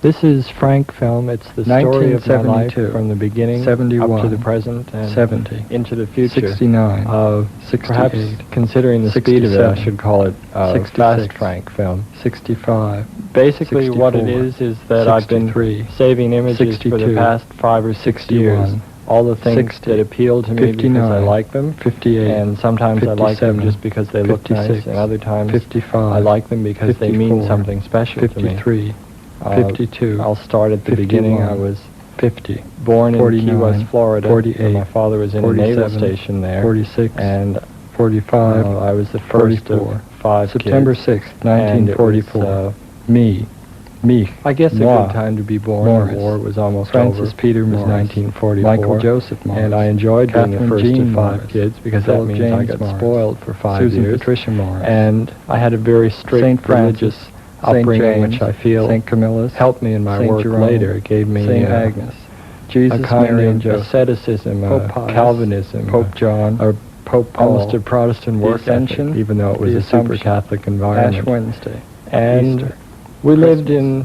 This is Frank film. It's the story of my life 1972, from the beginning 71, up to the present and 70, into the future. 69, Perhaps 68, considering the speed of it, I 67, should call it Fast 66, Frank film. 65, Basically, 64, what it is that I've been 63, saving images for the 62, past 5 or 6 years. 61, All the things 60, that appeal to me because I 59, like them, 58, and sometimes I like them 57, just because they look nice, 56, and other times 55, I like them because they mean 54, something special to me. 53, 52, I'll start at the 51, beginning. I was 50, born in 49, Key West, Florida. 48, My father was in a naval 47, station there. 46, And 45, I was the first 44, of 5 September kids. 6th, And it was, 1944. Me. I guess a Moi. good time to be born. Mouris. The war was almost Francis over. Peter It was Mouris. 1944. Michael Joseph Mouris. And I enjoyed being the Catherine first Jean of 5 Mouris. kids because Philip that means I James got Mouris. spoiled for 5 Susan years. Patricia Mouris. And I had a very strict Saint Francis, religious Saint upbringing, James, which I feel Saint Camillus, helped me in my Saint work Jerome, later. It gave me Saint Agnes, Jesus, a kind Mary, of and Joseph, asceticism, Pope Pius, Calvinism, Pope John, or Pope Paul, almost a Protestant the work ethic, Ascension, even though it was the a super Assumption, Catholic Ash environment. Wednesday, And Easter, we lived Christmas, in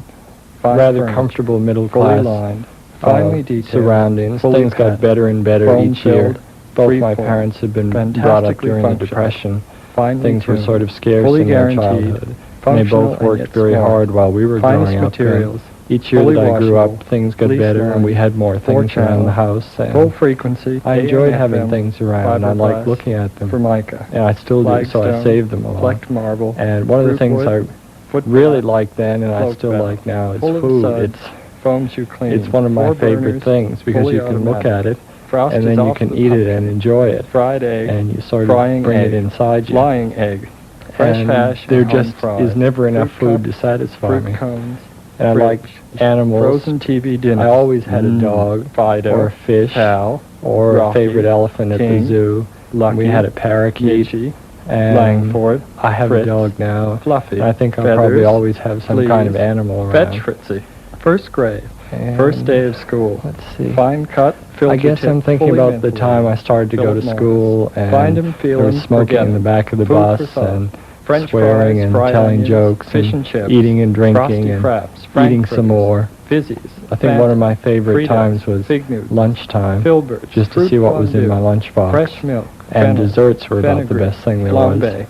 fine rather furnished, comfortable middle fully class lined, finely detailed, surroundings. fully Things got packed, better and better each year. foam-filled, Both my free-form, parents had been brought up fantastically during the functional, Depression. finely Things were tuned, sort of scarce fully in their guaranteed, childhood. And they functional both and worked yet very small. hard while we were Finest growing up. materials, Each year fully that I grew washable, up, things got leaf better, and we lined, had more four things around channel, the house. And full frequency, I enjoyed AM, having FM, things around, and I liked fiberglass, looking at them. Formica, And I still do, so I flagstone, saved them a lot. flecked marble, And one of the root things wood, I foot really bath, liked then, and I cloak still bell, like now, is full of food. suds, foams you clean, It's one of my 4 favorite burners, things because fully you can look automatic, at it, frosted and then you off can the eat it pumpkin, and enjoy it, fried egg, and you sort of frying bring egg, it inside you. flying egg, fresh And hash, there and home just fried, is never enough fruit food to cup, satisfy fruit me. cones, And I like fridge, animals. frozen TV dinner. I always had a dog, Fido, or a fish, Pal, or Rocky, a favorite elephant at King, the zoo. Lucky, We had a parakeet, Nietzsche, and Langford, I have Fritz, a dog now. Fluffy, And I think I'll Feathers, probably always have some kind of Fleas, animal around. Fetch Fritzy, first grade, And first day of school, Let's see. fine cut, filter I guess tip, I'm thinking fully about the ventilated. time I started to go to Philip school, Morris. and Find 'em, there feel was 'em, smoking forget in the 'em. back of the Food bus, for thought. and French swearing fries, and fried telling onions, jokes, fish and and chips, eating and drinking, frosty and crabs, eating some more. Fizzies, I think one of my favorite Fritos, times was fig Newtons, lunchtime, filberts, just to fruit see what was in fondue, my lunchbox. fresh milk, And fennel, desserts were about the fenugreek, best thing there was. flambe,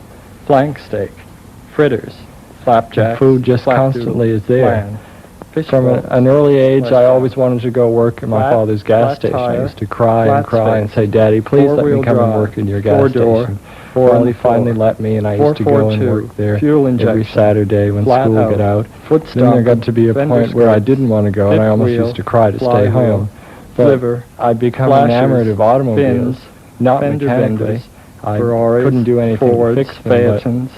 flank steak, fritters, flapjacks, Food just flapdoodle, constantly is there. flan, fish From balls, an early age, flesh I out. always wanted to go work at my Flat- father's gas flat station. I tire, used to cry flat and cry and space, say, "Daddy, please let me four-wheel come and drive, work in your gas four-door, station." four Well, on he the floor, finally let me, and I used to go and 442, work there fuel every injection, Saturday when flat school out, got out. foot Then there got stomping, to be a fender point where I skirts, didn't want to go, and I fifth almost wheel, used to cry to stay flywheel, home. But liver, I'd become flashers, enamored of automobiles, fins, not fender mechanically. benders, I Ferraris, couldn't do anything Fords, to fix them, but Phaetons,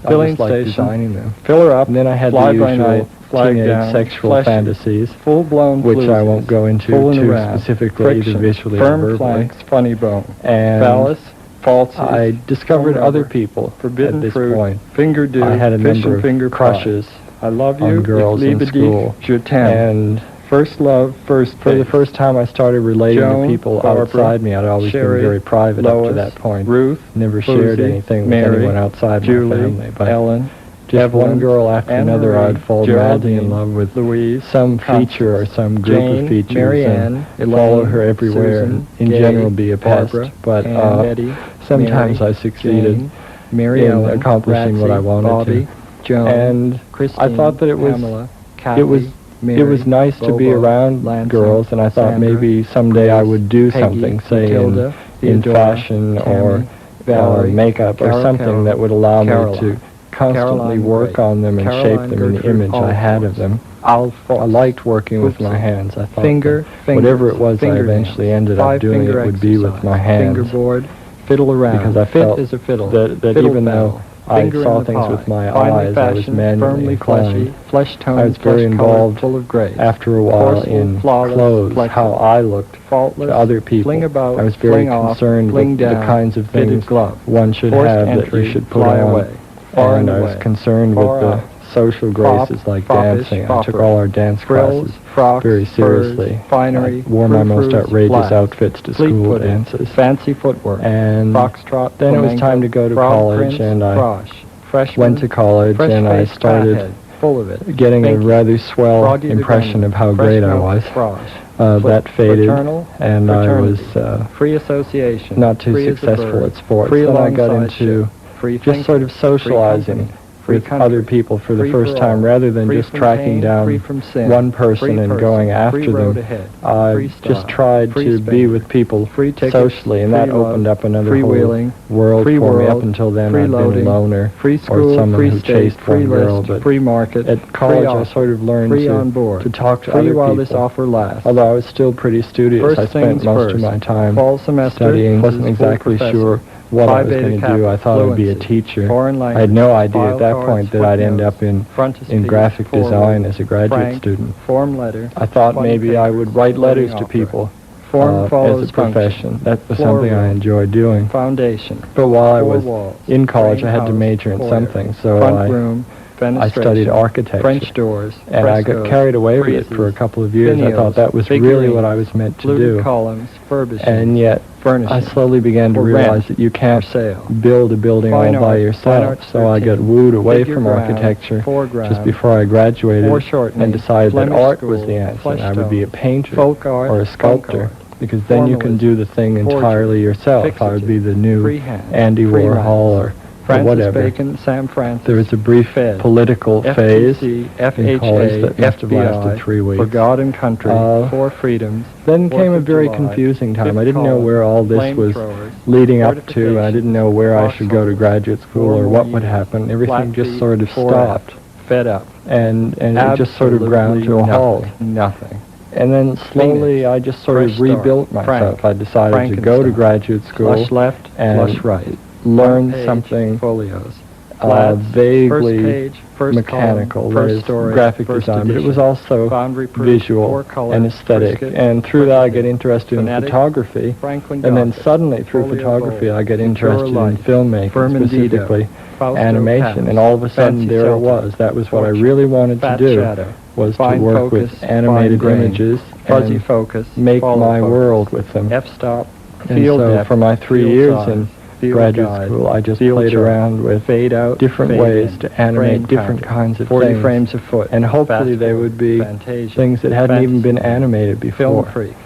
I filling just liked station, designing them. filler up, And then I had fly the by usual night, flag teenage down, sexual fleshy, fantasies, full-blown which I floozies, won't go into fooling too around, specifically, friction, either visually or firm verbally. planks, funny bone, And phallus, falsies, I discovered foam other rubber, people forbidden at this fruit, point. finger dew, I had a fish number and finger of pie. crushes I love on you, girls in ich liebe school. dich, je t'aime. And First love, first for the base. first time I started relating Joan, to people Barbara, outside me. I'd always Sherry, been very private up Lois, to that point. Ruth, Never shared Lucy, anything with Mary, anyone outside Julie, my family. But Ellen, just Evelyn, one girl after Anne another, Marie, I'd fall madly in Geraldine, love with Louise, some Constance, feature or some group Jane, of features, Marianne, and follow Elaine, her everywhere, Susan, and in Gay, general be a pest. Barbara, But Ann, Betty, sometimes Mary, I succeeded Jane, Mary in Ellen, accomplishing what Ratsy, I wanted Bobby, to. Joan, And Christine, I thought that it was Pamela, Kathy, it was Mary, it was nice to be Bobo, around Lansing, girls, and I thought Sandra, maybe someday I Grace, would do Peggy, something, say Matilda, in Theodora, fashion Tammy, or Valerie, makeup or Carol, something Carol, that would allow me Caroline, to constantly Caroline work Gray, on them and shape Caroline them in the Gertrude image I had of Alfords, them. Alphonse, I liked working with my Oopsie. hands. I thought Finger, that fingers, whatever it was I fingernails, eventually ended up five doing, it finger would be with exercise, my hands. fingerboard, fiddle around, Because I fit felt as a fiddle, that fiddle even though bell, I finger saw in the things pie, with my finely eyes, I was fashioned, manually firmly inclined. fleshy, flesh toned, I was very flesh-colored, involved full of grace. After a while Forceful, in flawless, clothes, flexible, how I looked faultless, to other people. fling about, I was very fling off, concerned fling with down, the kinds of fitted things glove, one should forced have that entry, you should put fly on. away, far And and I was away, concerned with far the out, social Fop, graces like foppish, dancing. I took fopper, all our dance frills, classes frocks, very furs, seriously. finery, I wore my most frou-frous, outrageous flags, outfits to fleet school pudding, dances. fancy footwork, And foxtrot, then it was flamenco, time to go to frog college, prince, and I frosh, freshman, went to college, and I fresh-faced started fathead, full of it. getting a Thank you. rather swell Froggy the impression Gremlin, of how fresh great I milk, was. frosh. That faded, Fraternal, and I was fraternity, free association, not too free as a successful bird, at sports. free Then I got alongside into ship, free just thinking, sort of free socializing company, free with country, other people for the free first for time, all, rather than free just from tracking pain, down free from sin, one person free and person, going after free road them. ahead, I free just style, tried free to be spending, with people free tickets, socially, and that free love, opened up another free whole wheeling, world free for me. Up world, until then, free I'd been a loading, loner free or school, someone free who state, chased free one girl, list, but free market, at college I offer, sort of learned free on board, to talk to free other while people. this offer lasts. Although I was still pretty studious, First I spent things most of first. my time Fall semester, studying. Wasn't full exactly professor. sure what I Phi was Beta going to Kappa, do. I thought I'd be a fluency, teacher. foreign I had no languages, idea at that file point that cards, I'd end footnotes, up in frontispiece, graphic forward, design as a graduate frank, student. form letter, I thought 20 maybe I papers, would write letters floating to opera. people Form follows as a profession. function. That was Floor something I room, enjoyed doing. foundation, But while I four was walls, in college, frame I had to house, major in foyer, something, so front room, I fenestration, studied architecture. French doors, And I got frescoes, carried away with it friezes, for a couple of years. I finials, thought that was really what I figurines, was meant to fluted do. columns, furbishing, And yet, furnishing, I slowly began to for realize rent, that you can't for sale. build a building Fine all by art, fine yourself. arts So I got 13, wooed away figure from ground, architecture foreground, just before I graduated foreshortening, and decided that Flemish art school, was the answer. flesh And I would be a tones, painter folk art, or a funk sculptor, art, because then you can do the thing entirely yourself. I would be the new freehand, Andy Warhol or Francis whatever. Bacon, Sam Francis. There was a brief Fed, political phase FTC, in college FHA, that must have lasted FBI, 3 weeks. for God and country, for freedoms. Then 4th came a of very July, confusing time. fifth I didn't know column, where all this was flamethrowers, leading up to, and I fortification, didn't know where I should go to foxholes, graduate school or 4 what more would years, happen. Everything flat just feet, sort of 4 stopped, fed up, and it just sort of ground to a halt. Nothing. And then slowly I just sort of Fresh start. rebuilt myself. I decided to go to Frankenstein. graduate school Flush left, and flush right. learn Front page, something folios. Flats, vaguely first page, first mechanical, column, that first is story, graphic first design, but it was edition. also Boundary proof, visual 4 colors, and aesthetic. brisket, And through that I get fricative, interested in phonetic, photography, Franklin and then Gothic, suddenly through folio photography gold, I get Ventura interested in light, filmmaking, Vermandito, specifically Fausto animation, Pass, and all of a sudden Fancy there it Celtic, was. That was what I portrait, really wanted to fat do, shadow, was to fine work focus, with animated fine grain, images fuzzy and focus, make follow my focus, world with them. f-stop, And field so depth, for my 3 field years size, in field graduate guide, school, I just field played chart, around with fade out, different fade ways in, to animate frame different counter, kinds of 40 things. frames a foot, And hopefully fast they forward, would be Fantasia, things that hadn't even been fantasy, animated film before. freak,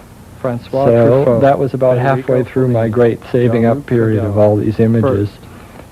Francois So Truffaut, that was about Federico halfway through my Fellini, great saving up Jean-Luc period of Godard. all these images.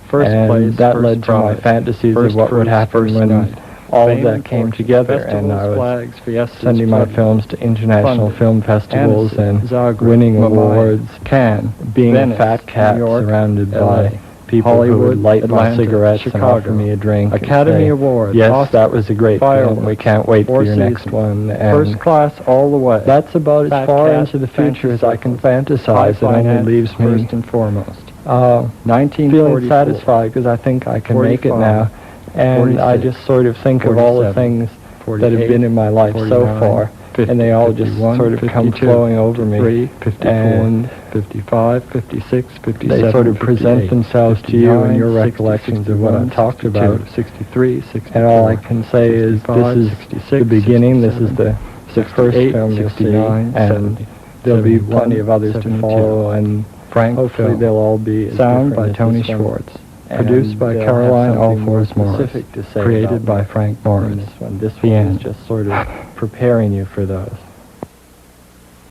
First And place, that first led to my prize, fantasies first of what would cruise, happen first when night. all of Fame that and came fortune, together, festivals, and I was flags, fiestas, sending my floodlights, films to international London, film festivals Annecy, and Zagreb, winning Mumbai, awards, Cannes, being Venice, a fat cat New York, surrounded LA, by people Hollywood, who would light my Atlanta, cigarettes and offer Chicago, me a drink. and Academy say, Awards, yes, Oscar, that was a great film. fireworks, We can't wait for 4 your next seasons, one. first And class all the way. that's about Fat as far cat, into the fancy future as I can circles, fantasize. It only finance, leaves me first and foremost. feeling 1944, satisfied because I think I can make it 45, now. And I 46, just sort of think of all the 47, things 48, that have been in my life so 49, far, 50, and they all just 51, sort of come 52, flowing over me. 53, 54, And 55, 56, 57, they sort of present 58, themselves to you in your 59, 60, recollections of what 61, I've talked 62, about. 63, 64, And all I can say is 65, this is 66, the beginning, this is 67, the first 68, film you'll see, 69, and 70, there'll be 71, plenty of others to 72. follow, and Frank hopefully Film. they'll all be as Sound different by as Tony this one. Schwartz. And Produced by they'll Caroline have something more Alfors Morris. specific to say Created about by me Frank in Morris. this one. This The one end. is just sort of preparing you for those.